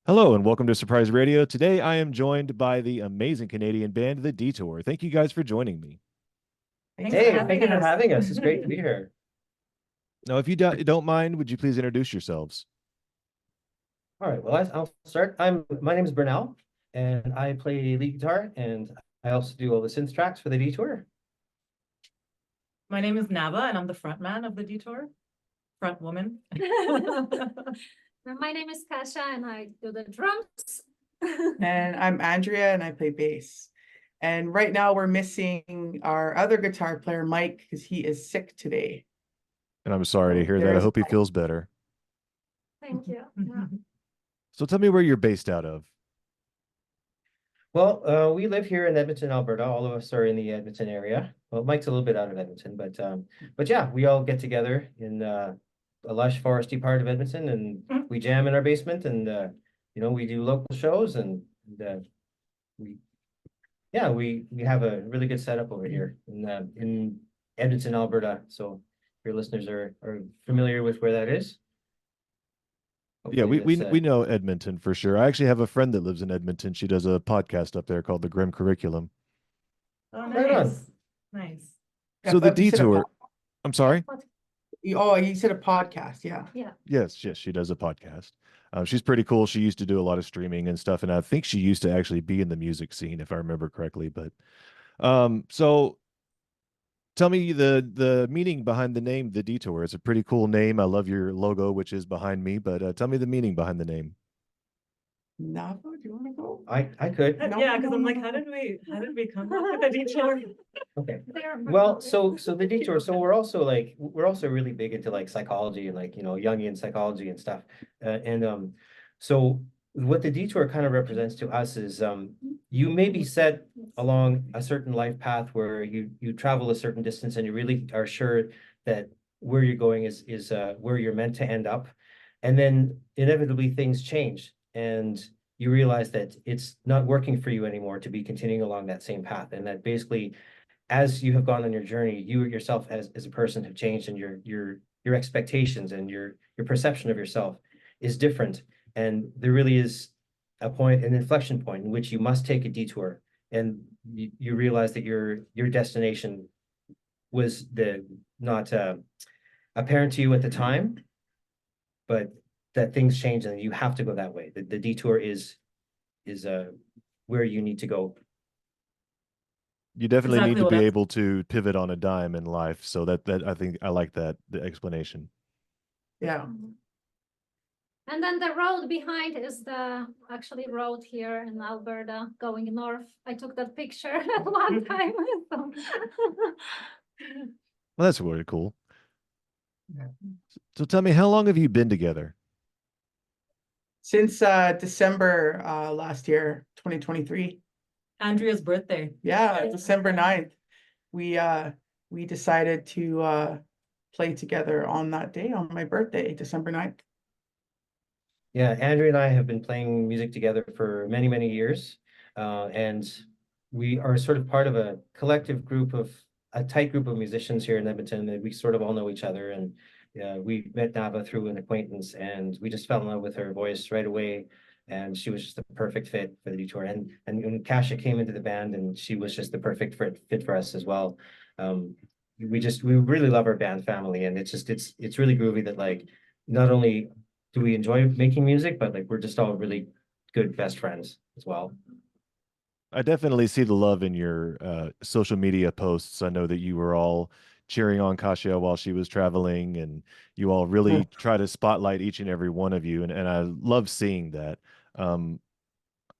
Hello and welcome to Surprise Radio. Today I am joined by the amazing Canadian band, The Detour. Thank you guys for joining me. Thanks for Hey, having thank you for us. having us. It's great to be here. Now, if you don't mind, would you please introduce yourselves? All right, well, I'll start. My name is Bernal, and I play lead guitar, and I also do all the synth tracks for the Detour. My name is Nava, and I'm the front man of the Detour, front woman. My name is Kasha and I do the drums. And I'm Andrea and I play bass. And right now we're missing our other guitar player, Mike, because he is sick today. And I'm sorry to hear that. I hope he feels better. Thank you. Yeah. So tell me where you're based out of. Well, we live here in Edmonton, Alberta. All of us are in the Edmonton area. Well, Mike's a little bit out of Edmonton, but yeah, we all get together in a lush foresty part of Edmonton, and we jam in our basement, and we do local shows, and we have a really good setup over here in Edmonton, Alberta. So if your listeners are familiar with where that is. Yeah, Hopefully we know Edmonton for sure. I actually have a friend that lives in Edmonton. She does a podcast up there called The Grim Curriculum. Oh, Right on. nice. Nice. So the but you said a Detour, I'm sorry? you said a podcast, yeah. Yes, she does a podcast. She's pretty cool. She used to do a lot of streaming and stuff, and I think she used to actually be in the music scene, if I remember correctly. But so tell me the meaning behind the name, The Detour. It's a pretty cool name. I love your logo, which is behind me, but tell me the meaning behind the name. Nava, do you want to go? I could. No, Yeah, because no, I'm like, no. how did we come up with the Detour? Okay. They're- Well, so the Detour, so we're also really big into like psychology and like, Jungian psychology and stuff. So what the Detour kind of represents to us is you may be set along a certain life path where you travel a certain distance and you really are sure that where you're going is where you're meant to end up. And then inevitably things change and you realize that it's not working for you anymore to be continuing along that same path. And that basically, as you have gone on your journey, you yourself as a person have changed, and your expectations and your perception of yourself is different. And there really is an inflection point in which you must take a detour, and you realize that your destination was not apparent to you at the time, but that things change and you have to go that way. The detour is where you need to go. You definitely need Exactly to what be I- able to pivot on a dime in life. So that I think I like the explanation. Yeah. And then the road behind is the actually road here in Alberta going north. I took that picture one time. So. Well, that's really cool. Yeah. So tell me, how long have you been together? Since December last year, 2023. Andrea's birthday. Yeah, December 9th. We decided to play together on that day, on my birthday, December 9th. Yeah, Andrea and I have been playing music together for many, many years. And we are sort of part of a tight group of musicians here in Edmonton, that we sort of all know each other. And we met Nava through an acquaintance, and we just fell in love with her voice right away. And she was just the perfect fit for the Detour. And when Kasha came into the band, and she was just the perfect fit for us as well. We really love our band family, and it's really groovy that like not only do we enjoy making music, but like we're just all really good best friends as well. I definitely see the love in your social media posts. I know that you were all cheering on Kasia while she was traveling, and you all really try to spotlight each and every one of you, and I love seeing that.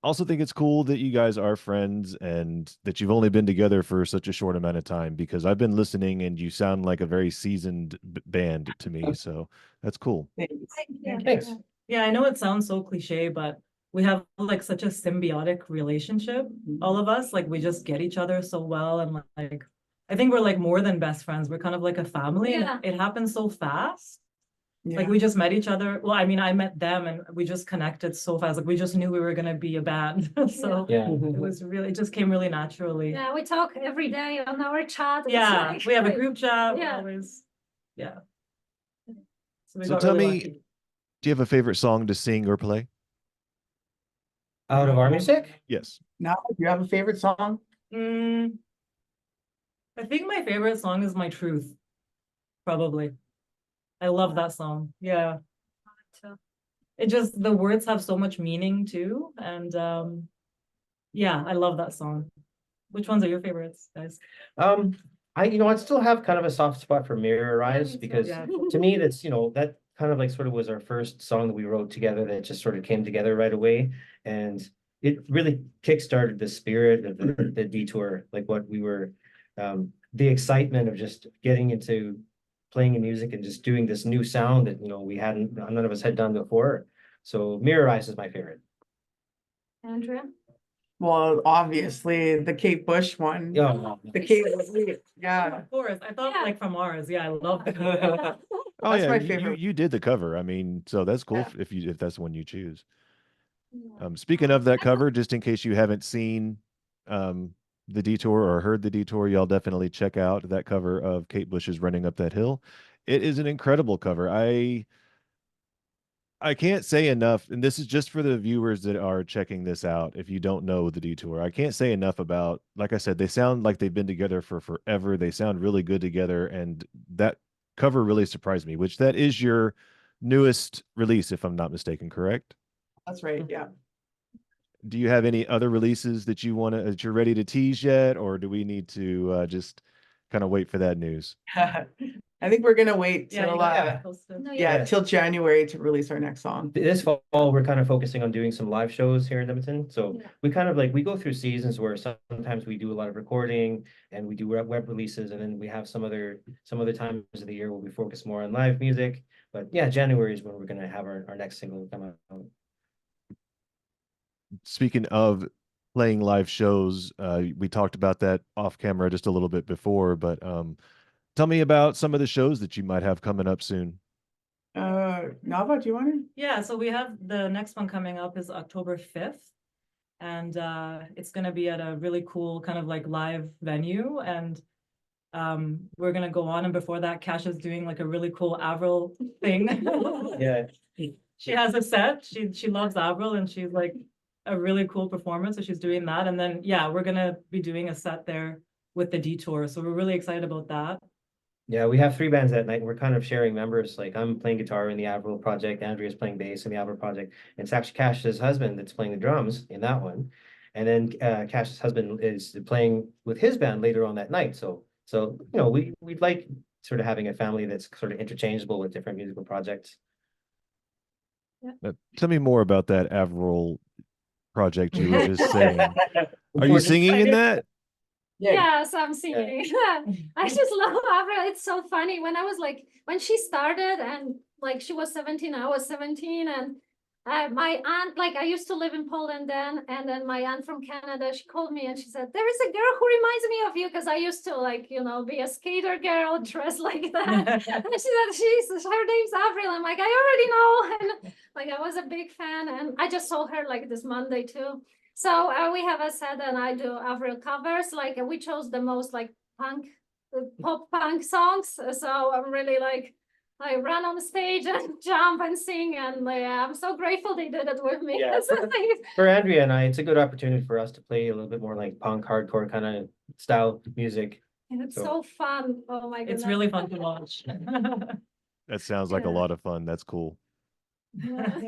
Also think it's cool that you guys are friends and that you've only been together for such a short amount of time, because I've been listening and you sound like a very seasoned band to me. So that's cool. Thanks. Yeah. Thanks. Yeah, I know it sounds so cliche, but we have like such a symbiotic relationship, all of us. Like we just get each other so well, and like I think we're like more than best friends. We're kind of like a family, Yeah. and it happens so fast. Yeah. Like we just met each other. Well, I mean, I met them and we just connected so fast. Like we just knew we were gonna be a band. So Yeah. it just came really naturally. Yeah, we talk every day on our chat. It's Yeah, like- we have a group chat. We Yeah. always, yeah. So we So got tell really me, lucky. do you have a favorite song to sing or play? Out of our music? Yes. Now, do you have a favorite song? Mm, I think my favorite song is My Truth, probably. I love that song. Yeah. It just, the words have so much meaning too. And yeah, I love that song. Which ones are your favorites, guys? I'd still have kind of a soft spot for Mirror Eyes me too. because Yeah. to me, that's, that kind of like sort of was our first song that we wrote together that just sort of came together right away. And it really kickstarted the spirit of the detour, like what we were, the excitement of just getting into playing in music and just doing this new sound that, none of us had done before. So Mirror Eyes is my favorite. Andrea? Well, obviously the Kate Bush one. Yeah. The Kate, yeah. Of course. I thought Yeah. like from ours. Yeah, I love it. Oh That's yeah, my you favorite. you did the cover. I mean, so that's cool Yeah. if that's the one you choose. Speaking of that cover, just in case you haven't seen the Detour or heard the Detour, y'all definitely check out that cover of Kate Bush's Running Up That Hill. It is an incredible cover. I can't say enough, and this is just for the viewers that are checking this out. If you don't know the Detour, I can't say enough about, like I said, they sound like they've been together for forever. They sound really good together, and that cover really surprised me, which that is your newest release, if I'm not mistaken, correct? That's right, yeah. Do you have any other releases that that you're ready to tease yet, or do we need to just kind of wait for that news? I think we're gonna wait Yeah, till you gotta post it. No, yeah, till January to release our next song. This fall, we're kind of focusing on doing some live shows here in Edmonton. So Yeah. we kind of we go through seasons where sometimes we do a lot of recording and we do web releases, and then we have some other times of the year where we focus more on live music. But yeah, January is when we're gonna have our next single come out. Speaking of playing live shows, we talked about that off camera just a little bit before, but tell me about some of the shows that you might have coming up soon. Nava, do you want to? Yeah, so we have the next one coming up is October 5th. And it's gonna be at a really cool kind of like live venue. And we're gonna go on, and before that, Cash is doing like a really cool Avril thing. Yeah. She has a set. She loves Avril, and she's like a really cool performer. So she's doing that. And then yeah, we're gonna be doing a set there with the Detour. So we're really excited about that. Yeah, we have 3 bands that night. We're kind of sharing members. Like I'm playing guitar in the Avril project, Andrea's playing bass in the Avril project, and it's actually Cash's husband that's playing the drums in that one. And then Cash's husband is playing with his band later on that night. So we'd like sort of having a family that's sort of interchangeable with different musical projects. Tell me more about that Avril project you were just saying. Are you singing in that? Yes, I'm singing. I just love Avril. It's so funny. When she started and like she was 17, I was 17, and my aunt, like I used to live in Poland then, and then my aunt from Canada, she called me and she said, there is a girl who reminds me of you, because I used to be a skater girl dressed like that. And she said, her name's Avril. I'm like, I already know. And like I was a big fan, and I just saw her like this Monday too. So we have a set, and I do Avril covers. Like we chose the most like pop punk songs. So I'm really like, I run on stage and jump and sing, and I'm so grateful they did it with me. Yeah. For Andrea and I, it's a good opportunity for us to play a little bit more like punk, hardcore kind of style music. And it's so fun. Oh my goodness. It's really fun to watch. That sounds like a lot of fun. That's cool. Yeah.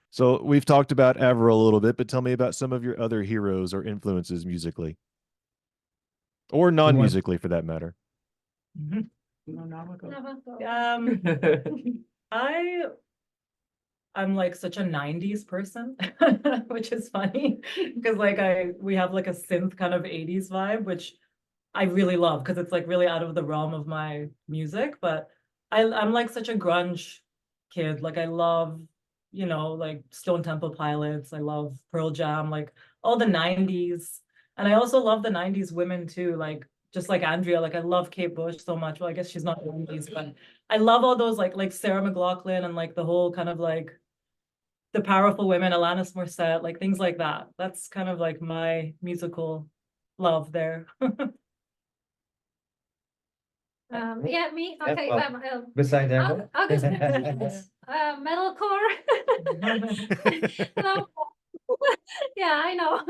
So we've talked about Avril a little bit, but tell me about some of your other heroes or influences musically, or non-musically for that matter. Mhm. No, Nava, go. Never go. I'm like such a 90s person, which is funny because like we have like a synth kind of 80s vibe, which I really love because it's like really out of the realm of my music. But I'm like such a grunge kid. Like I love, like Stone Temple Pilots. I love Pearl Jam, like all the 90s. And I also love the 90s women too, like just like Andrea. Like I love Kate Bush so much. Well, I guess she's not 90s, but I love all those like Sarah McLachlan and like the whole kind of like the powerful women, Alanis Morissette, like things like that. That's kind of like my musical love there. Yeah, me. Okay. Besides Avril? August, metalcore. No, Yeah, I know.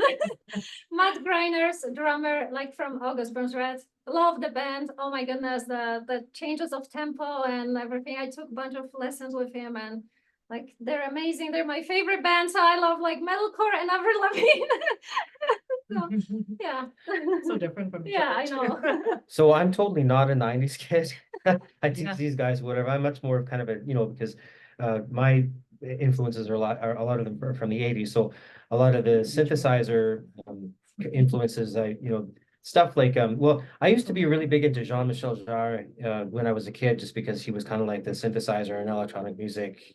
Matt Griner's drummer, like from August Burns Red. Love the band. Oh my goodness, the changes of tempo and everything. I took a bunch of lessons with him, and like they're amazing. They're my favorite band. So I love like metalcore and Avril Lavigne. So, yeah. So different from each Yeah, I other. know. So I'm totally not a nineties kid. I teach Yeah. these guys whatever. I'm much more of kind of a, because my influences are a lot of them are from the eighties. So a lot of the synthesizer influences, stuff like well, I used to be really big into Jean-Michel Jarre when I was a kid, just because he was kind of like the synthesizer and electronic music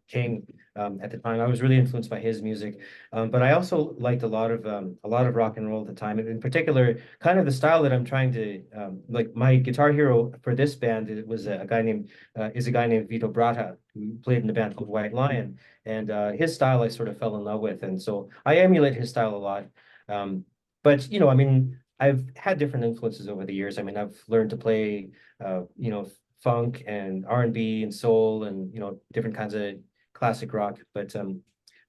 king at the time. I was really influenced by his music. But I also liked a lot of rock and roll at the time, and in particular, kind of the style that I'm trying to like. My guitar hero for this band it was a guy named Vito Bratta, who played in a band called White Lion, and his style I sort of fell in love with, and so I emulate his style a lot. But I mean, I've had different influences over the years. I mean, I've learned to play funk and R&B and soul and different kinds of classic rock, but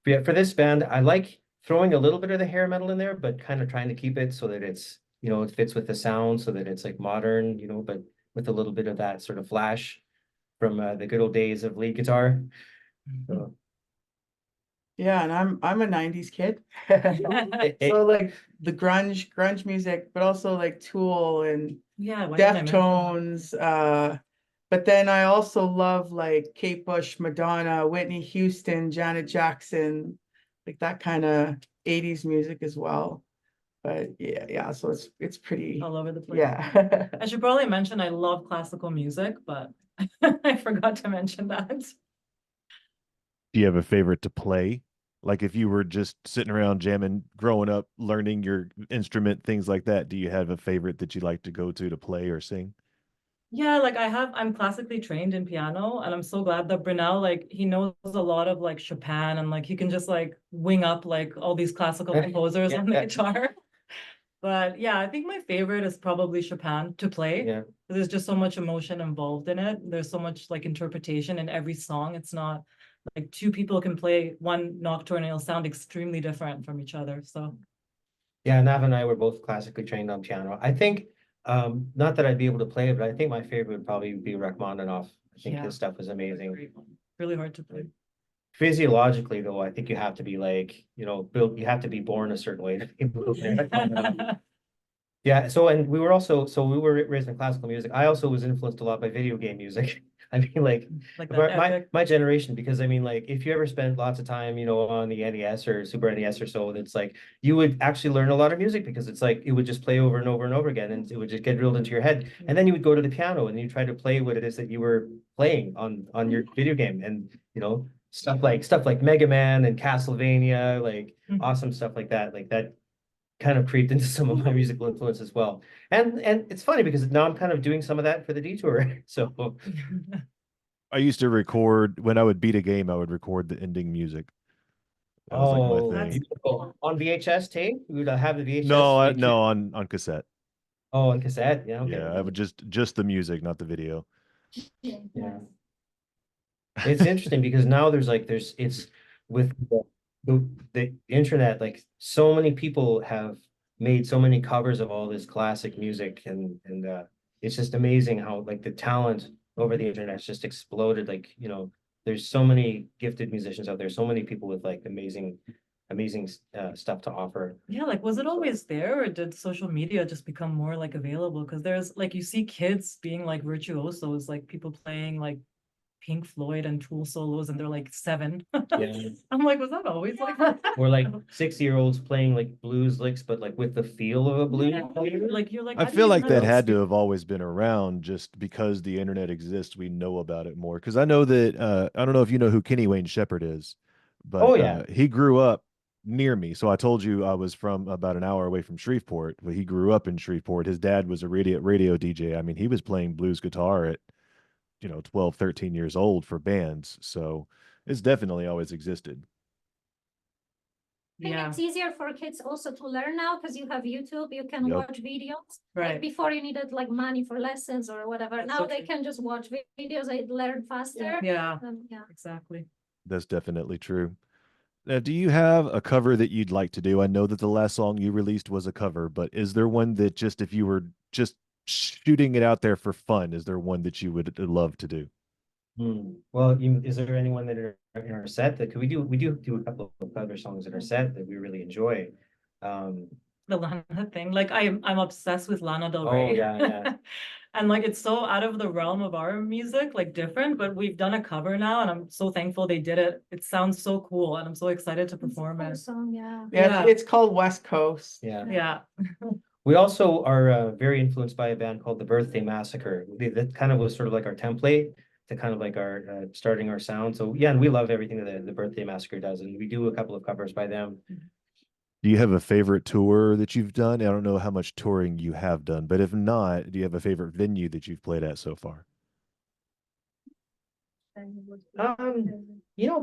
yeah, for this band, I like throwing a little bit of the hair metal in there, but kind of trying to keep it so that it's, it fits with the sound so that it's like modern, but with a little bit of that sort of flash from the good old days of lead guitar. So, Yeah, and I'm a 90s kid. it- So like the grunge music, but also like Tool and Yeah, why didn't I mention that? Deftones. But then I also love like Kate Bush, Madonna, Whitney Houston, Janet Jackson, like that kind of 80s music as well. But yeah, so it's pretty, All over the place. yeah. I should probably mention I love classical music, but I forgot to mention that. Do you have a favorite to play? Like if you were just sitting around jamming, growing up, learning your instrument, things like that, do you have a favorite that you like to go to play or sing? Yeah, like I'm classically trained in piano, and I'm so glad that Brunel, like, he knows a lot of like Chopin, and like he can just like wing up like all these classical composers on the guitar. But yeah, I think my favorite is probably Chopin to play. Yeah. There's just so much emotion involved in it. There's so much like interpretation in every song. It's not like two people can play one nocturne and it'll sound extremely different from each other. So Yeah, Nav and I were both classically trained on piano. I think, not that I'd be able to play it, but I think my favorite would probably be Rachmaninoff. I think yeah, his stuff is amazing. great one. Really hard to play. Physiologically, though, I think you have to be like, you have to be born a certain way to be able to play Rachmaninoff. Yeah, and we were raised in classical music. I also was influenced a lot by video game music. I mean, like Like that epic. my generation, because I mean, like if you ever spent lots of time, on the NES or Super NES or so, it's like you would actually learn a lot of music because it's like it would just play over and over and over again, and it would just get drilled into your head. And then you would go to the piano and you try to play what it is that you were playing on your video game, and stuff like Mega Man and Castlevania, like awesome stuff like that kind of creeped into some of my musical influence as well. And it's funny because now I'm kind of doing some of that for the Detour. So I used to record when I would beat a game, I would record the ending music. That was like my thing. beautiful. On VHS tape, we would have the VHS. No, on cassette. Oh, on cassette. Yeah, okay. Yeah, I would just the music, not the video. Yeah. It's interesting because now it's with the internet, like so many people have made so many covers of all this classic music, and it's just amazing how like the talent over the internet's just exploded. Like, there's so many gifted musicians out there, so many people with like amazing stuff to offer. Yeah, like was it always there, or did social media just become more like available? Because there's like you see kids being like virtuosos, like people playing like Pink Floyd and Tool solos, and they're like 7. Yeah. I'm like, was that always like that? Or like 6-year-olds playing like blues licks, but like with the feel of a blues. Like you're like, I how do feel you like that know? had to have always been around just because the internet exists. We know about it more. Because I know that I don't know if you know who Kenny Wayne Shepherd is, but Oh yeah. he grew up near me. So I told you I was from about an hour away from Shreveport, but he grew up in Shreveport. His dad was a radio DJ. I mean, he was playing blues guitar at 12, 13 years old for bands. So it's definitely always existed. I think Yeah, it's easier for kids also to learn now because you have YouTube, you can Yep. watch videos. Like right. before you needed like money for lessons or whatever. That's Now so they true. can just watch videos, they learn faster. Yeah, Yeah. exactly. That's definitely true. Now, do you have a cover that you'd like to do? I know that the last song you released was a cover, but is there one that just if you were just shooting it out there for fun, is there one that you would love to do? Well, is there anyone that are in our set that could we do a couple of other songs in our set that we really enjoy? The Lana thing. Like I'm obsessed with Lana Del Oh Rey. yeah. And like it's so out of the realm of our music, like different, but we've done a cover now and I'm so thankful they did it. It sounds so cool and I'm so excited to It's a perform cool it. song, yeah. Yeah, Yeah. it's called West Coast. Yeah. Yeah. We also are very influenced by a band called the Birthday Massacre. That kind of was sort of like our template to kind of like our starting our sound. So yeah, and we love everything that the Birthday Massacre does, and we do a couple of covers by them. Do you have a favorite tour that you've done? I don't know how much touring you have done, but if not, do you have a favorite venue that you've played at so far?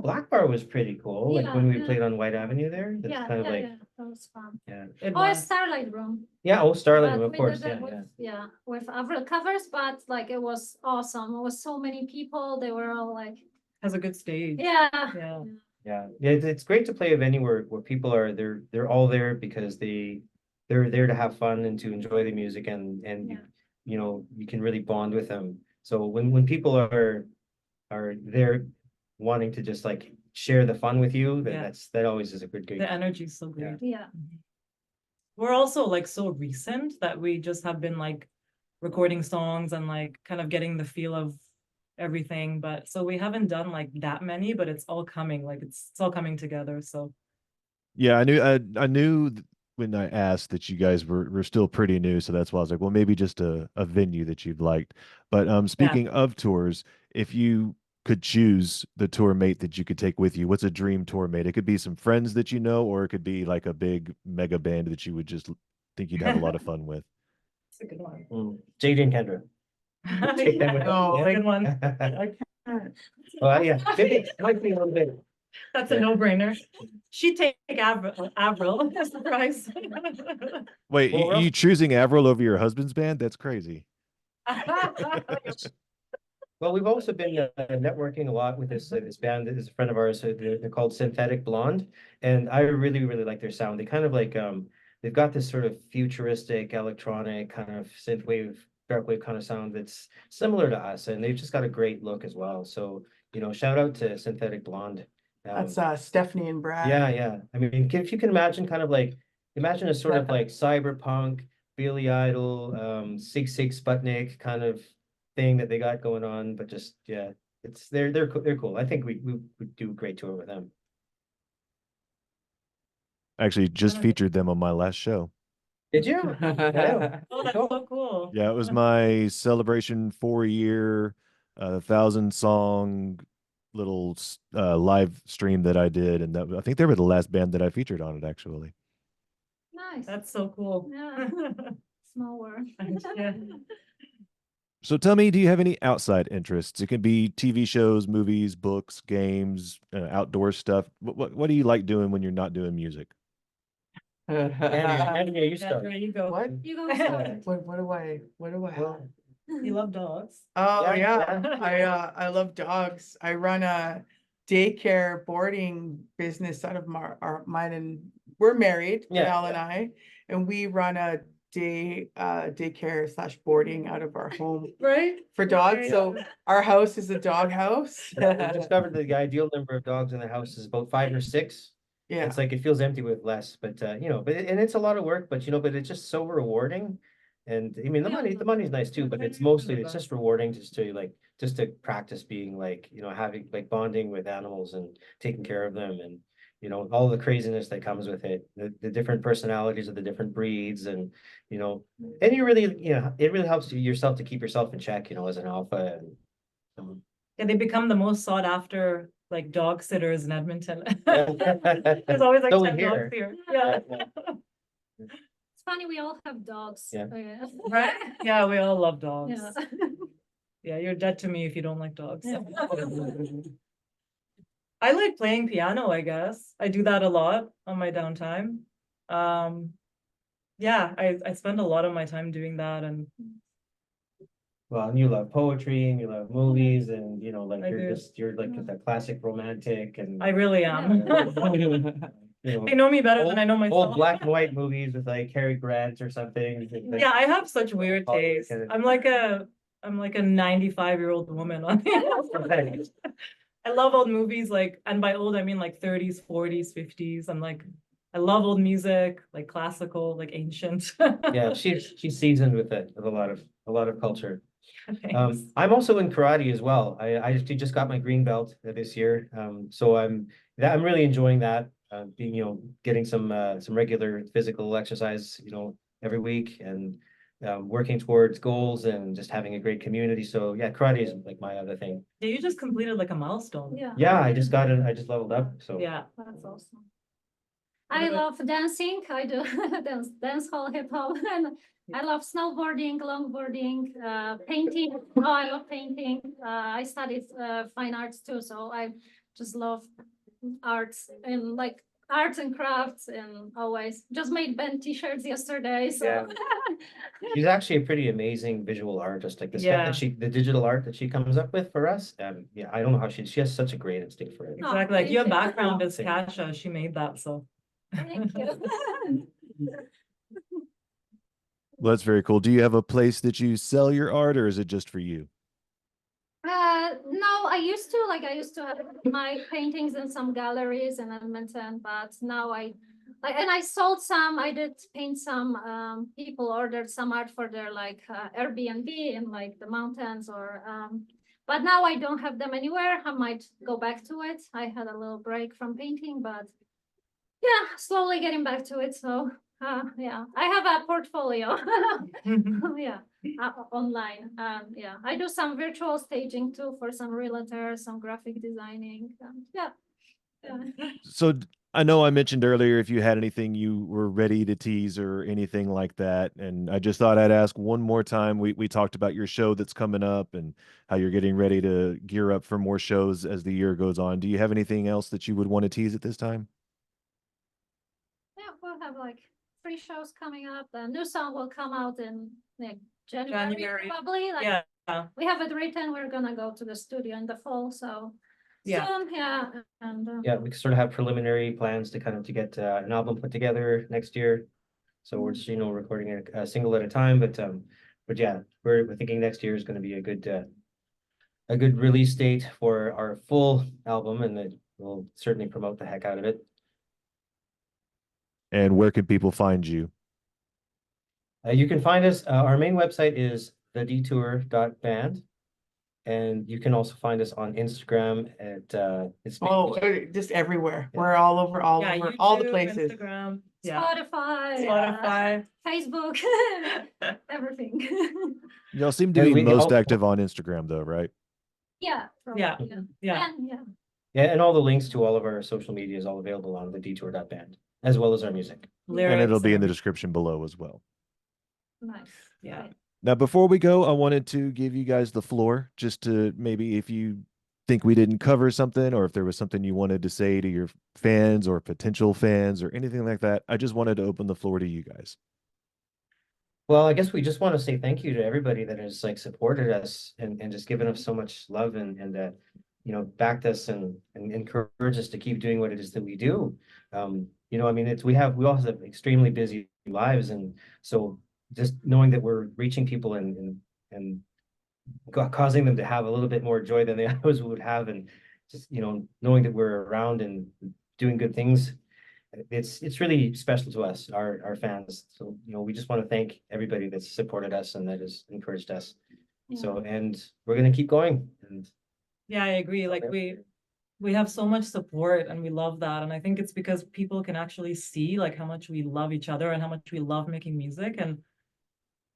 Black Bar was pretty cool. Like Yeah, when we yeah. played on White Avenue there. That's Yeah, kind of like yeah, that was fun. yeah. It Oh, a was. Starlight Room. Yeah, oh Starlight, But of we course. did Yeah, it with, yeah. with Avril covers, but like it was awesome. It was so many people. They were all like, Has a good stage. yeah. Yeah. Yeah, it's great to play a venue where people are they're all there because they're there to have fun and to enjoy the music and Yeah. you can really bond with them. So when people are there wanting to just like share the fun with you, Yeah. that always is a good gig. The energy is so great. Yeah. We're also like so recent that we just have been like recording songs and like kind of getting the feel of everything. But so we haven't done like that many, but it's all coming, like it's all coming together. So Yeah, I knew when I asked that you guys were still pretty new, so that's why I was like, well, maybe just a venue that you'd liked. But yeah. speaking of tours, if you could choose the tour mate that you could take with you, what's a dream tour mate? It could be some friends that you know, or it could be like a big mega band that you would just think you'd have a lot of fun with. It's a good one. JD and Kendra. Take them with Oh, Yeah, like- good one. I can't. Well, yeah, maybe it might be a little bit. That's a no-brainer. She'd take Avril. Surprise. Wait, Well, we're you choosing Avril over your husband's band? That's crazy. Well, we've also been networking a lot with this band that is a friend of ours. They're called Synthetic Blonde, and I really really like their sound. They kind of like they've got this sort of futuristic electronic kind of synthwave, darkwave kind of sound that's similar to us, and they've just got a great look as well. So shout out to Synthetic Blonde. That's Stephanie and Brad. Yeah. I mean, if you can imagine kind of like imagine a sort of like cyberpunk, Billy Idol, Sig Sputnik kind of thing that they got going on, but just yeah, it's they're cool. I think we would do a great tour with them. Actually, just Yeah. featured them on my last show. Did you? Yeah. Oh, that's so cool. Yeah, it was my celebration 4 year, 1,000 song little live stream that I did, and I think they were the last band that I featured on it actually. Nice. That's so cool. Yeah. Small world. Yeah. So tell me, do you have any outside interests? It can be TV shows, movies, books, games, outdoor stuff. What do you like doing when you're not doing music? Andrea, you start. There you go. What? You go start. What do I have? You love dogs. Oh Yeah, yeah, I love dogs. I run a daycare boarding business out of mine, and we're married, Yeah, Mel and I, and we run a daycare / boarding out of our home Right? for dogs. Right. So our house is a dog house. We discovered the ideal number of dogs in the house is about 5 or 6. Yeah. It's like it feels empty with less, but and it's a lot of work, but but it's just so rewarding. And I mean the money's nice too, but it's just rewarding just to practice being like, having like bonding with animals and taking care of them and all the craziness that comes with it, the different personalities of the different breeds and and you really it really helps yourself to keep yourself in check, as an alpha and Yeah, they become the most sought after like dog sitters in Edmonton. There's There's always like 10 only dogs here. here. Yeah. It's funny, we all have dogs. Yeah. So, yeah. Right? Yeah, we all love dogs. Yeah. Yeah, you're dead to me if you don't like dogs. Yeah. I like playing piano, I guess. I do that a lot on my downtime. Yeah, I spend a lot of my time doing that and Well, and you love poetry and you love movies and, you know, like I you're do. you're like the classic romantic and. I really am. You know, They know me better than I know old myself. black and white movies with like Cary Grant or something. Like, Yeah, I have such weird Hollywood taste. kind of- I'm like a 95-year-old woman on the I love old movies, like, and by old I mean like 30s, 40s, 50s. I love old music, like classical, like ancient. Yeah, she's seasoned with it, with a lot of culture. Thanks. I'm also in karate as well. I just got my green belt this year. So I'm really enjoying that. Being, you know, getting some regular physical exercise, you know, every week and working towards goals and just having a great community. So yeah, karate is like my other thing. Yeah, you just completed like a milestone. Yeah. Yeah, I just leveled up. So Yeah. That's awesome. What I about- love dancing. I do dance hall, hip hop, and I love snowboarding, longboarding, painting. Oh, I love painting. I studied fine arts too, so I just love arts and like arts and crafts, and always just made band t-shirts yesterday. So Yeah. she's actually a pretty amazing visual artist. Like the stuff Yeah. that the digital art that she comes up with for us. Yeah, I don't know how she has such a great instinct for it. Exactly. Like thank your you. background is Thank Kasha. She made that, so. thank you. Well, that's very cool. Do you have a place that you sell your art, or is it just for you? No, I used to have my paintings in some galleries in Edmonton, but now and I sold some. I did paint some. People ordered some art for their like Airbnb in like the mountains or. But now I don't have them anywhere. I might go back to it. I had a little break from painting, but yeah, slowly getting back to it. So yeah, I have a portfolio. Yeah, online. Yeah, I do some virtual staging too for some realtors, some graphic designing. Yeah. So I know I mentioned earlier if you had anything you were ready to tease or anything like that, and I just thought I'd ask one more time. We talked about your show that's coming up and how you're getting ready to gear up for more shows as the year goes on. Do you have anything else that you would want to tease at this time? Yeah, we'll have like 3 shows coming up. The new song will come out in like January, January. probably. Like, Yeah. we have it written. We're gonna go to the studio in the fall, so Yeah. soon, yeah. And Yeah, we sort of have preliminary plans to get an album put together next year. So we're just, you know, recording a single at a time, but yeah, we're thinking next year is going to be a good release date for our full album, and that we'll certainly promote the heck out of it. And where can people find you? You can find us. Our main website is thedetour.band, and you can also find us on Instagram at it's Just everywhere. Yeah. We're all over, all Yeah, over, all the YouTube, places. Instagram. Yeah. Spotify, Spotify. Facebook, everything. Y'all seem to And be we most all- active on Instagram, though, right? Yeah. Yeah. probably, Yeah. And, yeah. Yeah, and all the links to all of our social media is all available on thedetour.band, as well as our music. And it'll be in the Lyrics description below as well. Nice. Yeah. Great. Now, before we go, I wanted to give you guys the floor just to maybe if you think we didn't cover something or if there was something you wanted to say to your fans or potential fans or anything like that, I just wanted to open the floor to you guys. Well, I guess we just want to say thank you to everybody that has like supported us and just given us so much love and you know, backed us and encouraged us to keep doing what it is that we do. You know, I mean, we all have extremely busy lives, and so just knowing that we're reaching people and causing them to have a little bit more joy than they otherwise would have, and just, you know, knowing that we're around and doing good things, it's really special to us, our fans. So, you know, we just want to thank everybody that's supported us and that has encouraged us. So, and we're gonna keep going. And Yeah, I agree. Like we have so much support and we love that. And I think it's because people can actually see like how much we love each other and how much we love making music. And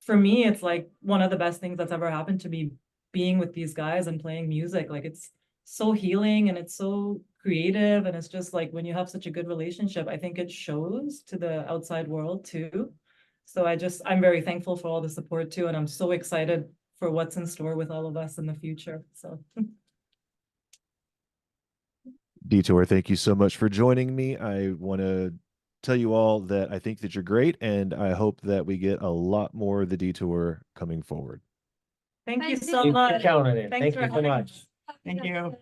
for me, it's like one of the best things that's ever happened to me being with these guys and playing music. Like it's so healing and it's so creative. And it's just like when you have such a good relationship, I think it shows to the outside world too. So I'm very thankful for all the support too. And I'm so excited for what's in store with all of us in the future. So Detour, thank you so much for joining me. I want to tell you all that I think that you're great, and I hope that we get a lot more of the Detour coming forward. Thank you Thank so you. You much. can count on it. Thanks Thank for you so having much. us. Thank you.